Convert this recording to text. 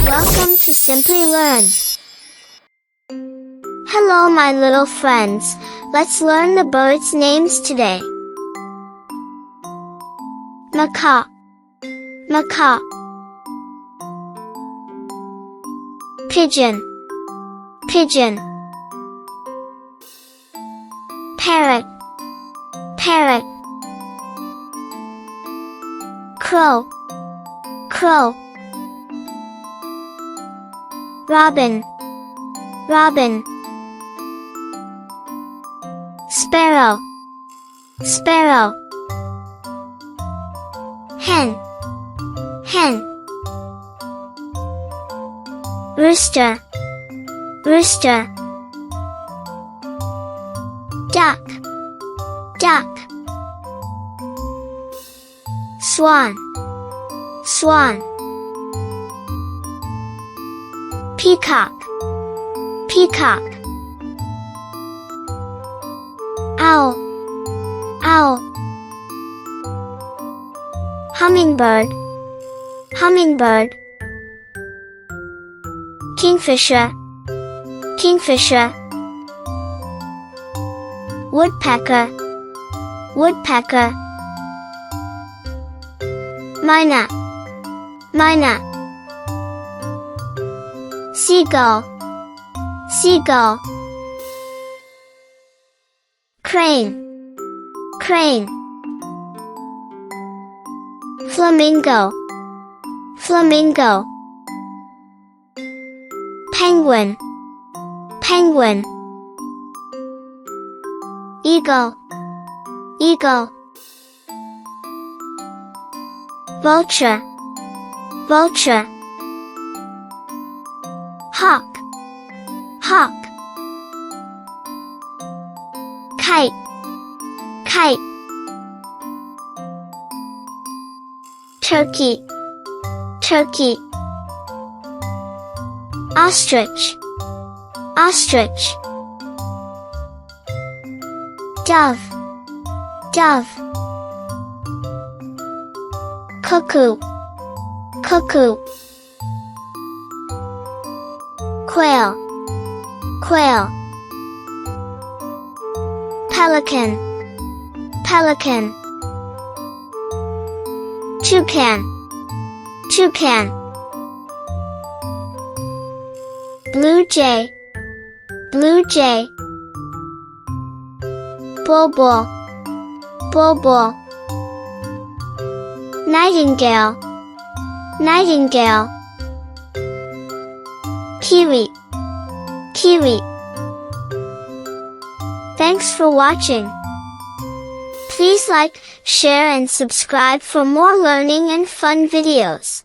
Welcome to Simply Learn. Hello my little friends, let's learn the birds' names today. Macaw, macaw. Pigeon, pigeon. Parrot, parrot. Crow, crow. Robin, robin. Sparrow, sparrow. Hen, hen. Rooster, rooster. Duck, duck. Swan, swan. Peacock, peacock. Owl, owl. Hummingbird, hummingbird. Kingfisher, kingfisher. Woodpecker, woodpecker. Myna, myna. Seagull, seagull. Crane, crane. Flamingo, flamingo. Penguin, penguin. Eagle, eagle. Vulture, vulture. Hawk, hawk. Kite, kite. Turkey, turkey. Ostrich, ostrich. Dove, dove. Cuckoo, cuckoo. Quail, quail. Pelican, pelican. Toucan, toucan. Blue jay, blue jay. Bulbul, bulbul. Nightingale, nightingale. Kiwi, kiwi. Thanks for watching. Please like, share and subscribe for more learning and fun videos.